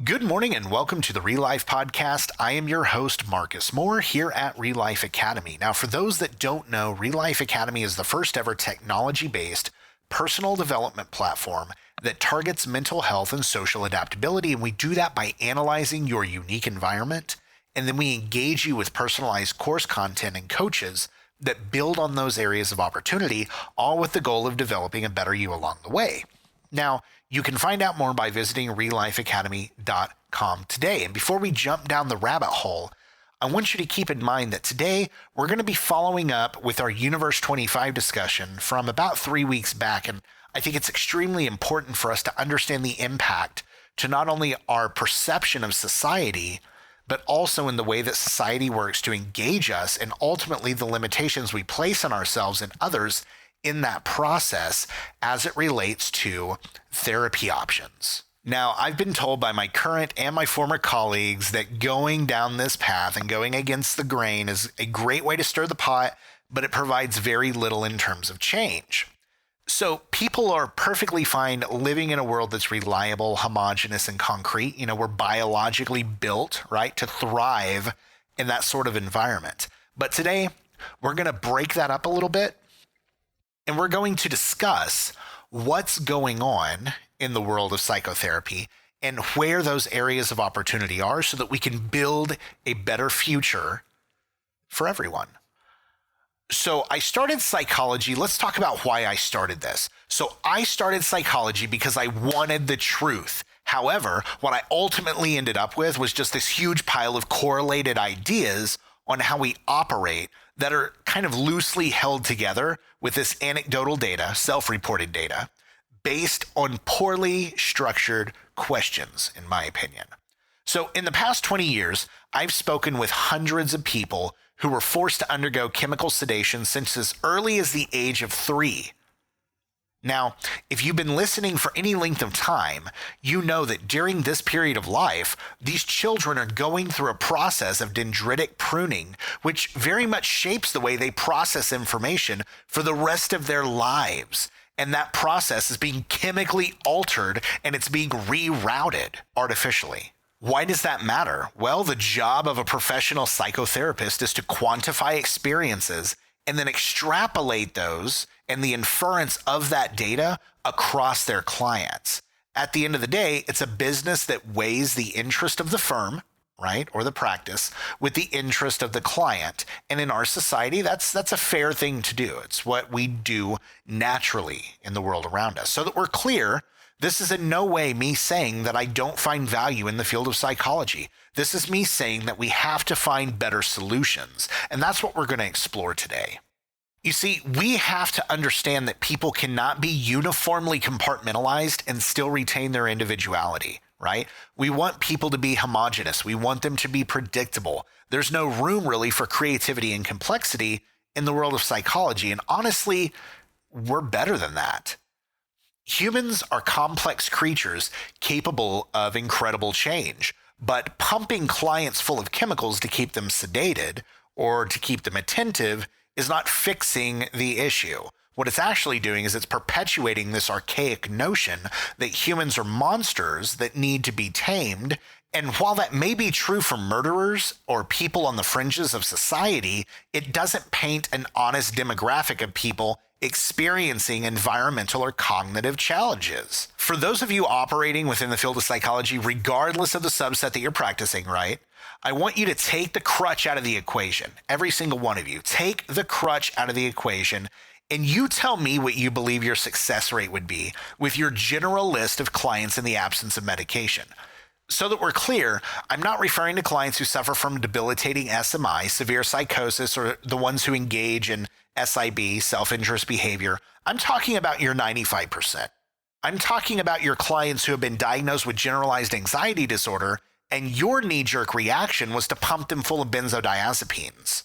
Good morning and welcome to the Real Life Podcast. I am your host, Marcus Moore, here at Real Life Academy. Now, for those that don't know, Real Life Academy is the first ever technology-based personal development platform that targets mental health and social adaptability. And we do that by analyzing your unique environment. And then we engage you with personalized course content and coaches that build on those areas of opportunity, all with the goal of developing a better you along the way. Now, you can find out more by visiting reallifeacademy.com today. And before we jump down the rabbit hole, I want you to keep in mind that today we're going to be following up with our Universe 25 discussion from about 3 weeks back. And I think it's extremely important for us to understand the impact to not only our perception of society, but also in the way that society works to engage us and ultimately the limitations we place on ourselves and others in that process as it relates to therapy options. Now, I've been told by my current and my former colleagues that going down this path and going against the grain is a great way to stir the pot, but it provides very little in terms of change. So people are perfectly fine living in a world that's reliable, homogeneous, and concrete. We're biologically built, right, to thrive in that sort of environment. But today, we're going to break that up a little bit. And we're going to discuss what's going on in the world of psychotherapy and where those areas of opportunity are so that we can build a better future for everyone. So I started psychology. Let's talk about why I started this. So I started psychology because I wanted the truth. However, what I ultimately ended up with was just this huge pile of correlated ideas on how we operate that are kind of loosely held together with this anecdotal data, self-reported data, based on poorly structured questions, in my opinion. So in the past 20 years, I've spoken with hundreds of people who were forced to undergo chemical sedation since as early as the age of 3. Now, if you've been listening for any length of time, you know that during this period of life, these children are going through a process of dendritic pruning, which very much shapes the way they process information for the rest of their lives. And that process is being chemically altered and it's being rerouted artificially. Why does that matter? Well, the job of a professional psychotherapist is to quantify experiences and then extrapolate those and the inference of that data across their clients. At the end of the day, it's a business that weighs the interest of the firm, right, or the practice, with the interest of the client. And in our society, that's a fair thing to do. It's what we do naturally in the world around us. So that we're clear, this is in no way me saying that I don't find value in the field of psychology. This is me saying that we have to find better solutions. And that's what we're going to explore today. You see, we have to understand that people cannot be uniformly compartmentalized and still retain their individuality, right? We want people to be homogenous. We want them to be predictable. There's no room really for creativity and complexity in the world of psychology. And honestly, we're better than that. Humans are complex creatures capable of incredible change, but pumping clients full of chemicals to keep them sedated or to keep them attentive is not fixing the issue. What it's actually doing is it's perpetuating this archaic notion that humans are monsters that need to be tamed. And while that may be true for murderers or people on the fringes of society, it doesn't paint an honest demographic of people experiencing environmental or cognitive challenges. For those of you operating within the field of psychology, regardless of the subset that you're practicing, right, I want you to take the crutch out of the equation. Every single one of you, take the crutch out of the equation, and you tell me what you believe your success rate would be with your general list of clients in the absence of medication. So that we're clear, I'm not referring to clients who suffer from debilitating SMI, severe psychosis, or the ones who engage in SIB, self-interest behavior. I'm talking about your 95%. I'm talking about your clients who have been diagnosed with generalized anxiety disorder and your knee-jerk reaction was to pump them full of benzodiazepines.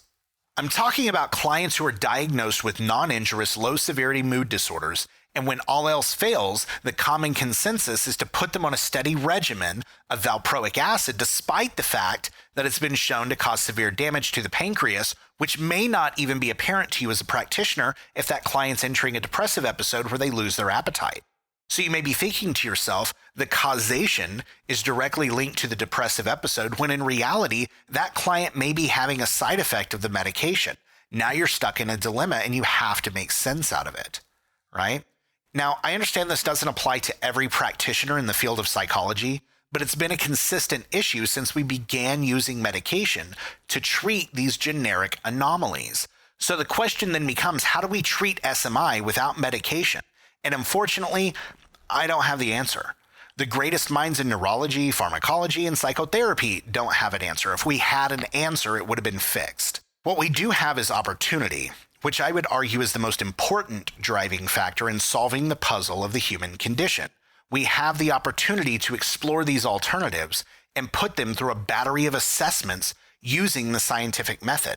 I'm talking about clients who are diagnosed with non-injurious, low-severity mood disorders, and when all else fails, the common consensus is to put them on a steady regimen of valproic acid, despite the fact that it's been shown to cause severe damage to the pancreas, which may not even be apparent to you as a practitioner if that client's entering a depressive episode where they lose their appetite. So you may be thinking to yourself, the causation is directly linked to the depressive episode, when in reality, that client may be having a side effect of the medication. Now you're stuck in a dilemma and you have to make sense out of it, right? Now, I understand this doesn't apply to every practitioner in the field of psychology, but it's been a consistent issue since we began using medication to treat these generic anomalies. So the question then becomes, how do we treat SMI without medication? And unfortunately, I don't have the answer. The greatest minds in neurology, pharmacology, and psychotherapy don't have an answer. If we had an answer, it would have been fixed. What we do have is opportunity, which I would argue is the most important driving factor in solving the puzzle of the human condition. We have the opportunity to explore these alternatives and put them through a battery of assessments using the scientific method.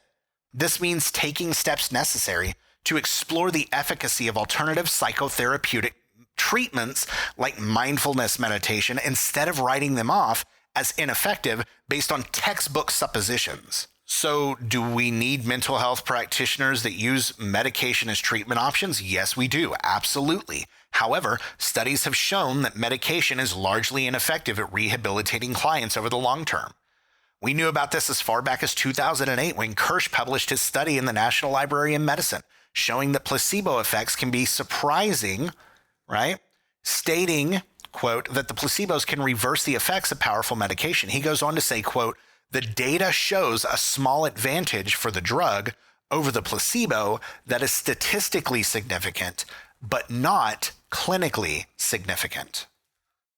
This means taking steps necessary to explore the efficacy of alternative psychotherapeutic treatments like mindfulness meditation instead of writing them off as ineffective based on textbook suppositions. So, do we need mental health practitioners that use medication as treatment options? Yes, we do. Absolutely. However, studies have shown that medication is largely ineffective at rehabilitating clients over the long term. We knew about this as far back as 2008 when Kirsch published his study in the National Library of Medicine, showing that placebo effects can be surprising, right? Stating, quote, that the placebos can reverse the effects of powerful medication. He goes on to say, quote, the data shows a small advantage for the drug over the placebo that is statistically significant, but not clinically significant.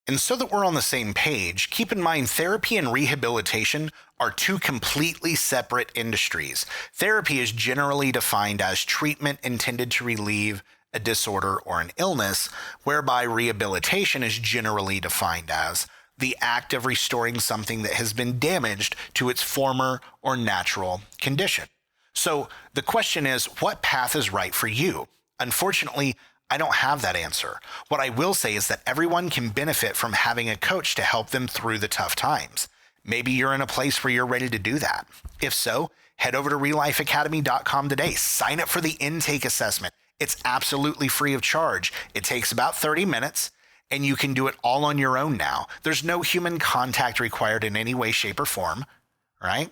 And so that we're on the same page, keep in mind therapy and rehabilitation are two completely separate industries. Therapy is generally defined as treatment intended to relieve a disorder or an illness, whereby rehabilitation is generally defined as the act of restoring something that has been damaged to its former or natural condition. So the question is, what path is right for you? Unfortunately, I don't have that answer. What I will say is that everyone can benefit from having a coach to help them through the tough times. Maybe you're in a place where you're ready to do that. If so, head over to RealLifeAcademy.com today. Sign up for the intake assessment. It's absolutely free of charge. It takes about 30 minutes, and you can do it all on your own now. There's no human contact required in any way, shape, or form, right?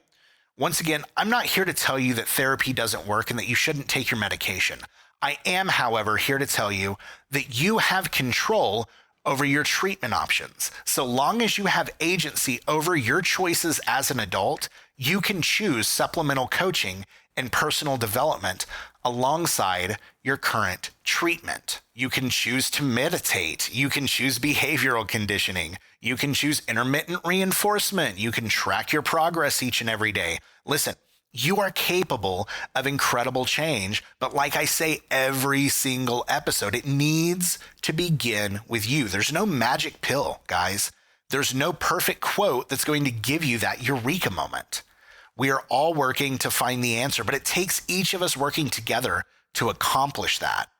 Once again, I'm not here to tell you that therapy doesn't work and that you shouldn't take your medication. I am, however, here to tell you that you have control over your treatment options. So long as you have agency over your choices as an adult, you can choose supplemental coaching and personal development alongside your current treatment. You can choose to meditate. You can choose behavioral conditioning. You can choose intermittent reinforcement. You can track your progress each and every day. Listen, you are capable of incredible change, but like I say every single episode, it needs to begin with you. There's no magic pill, guys. There's no perfect quote that's going to give you that eureka moment. We are all working to find the answer, but it takes each of us working together to accomplish that.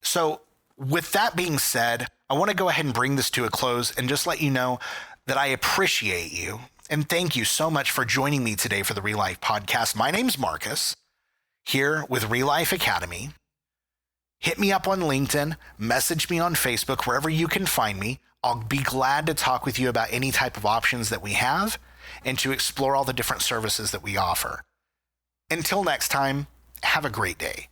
So with that being said, I want to go ahead and bring this to a close and just let you know that I appreciate you. And thank you so much for joining me today for the Real Life Podcast. My name's Marcus, here with Real Life Academy. Hit me up on LinkedIn, message me on Facebook, wherever you can find me. I'll be glad to talk with you about any type of options that we have and to explore all the different services that we offer. Until next time, have a great day.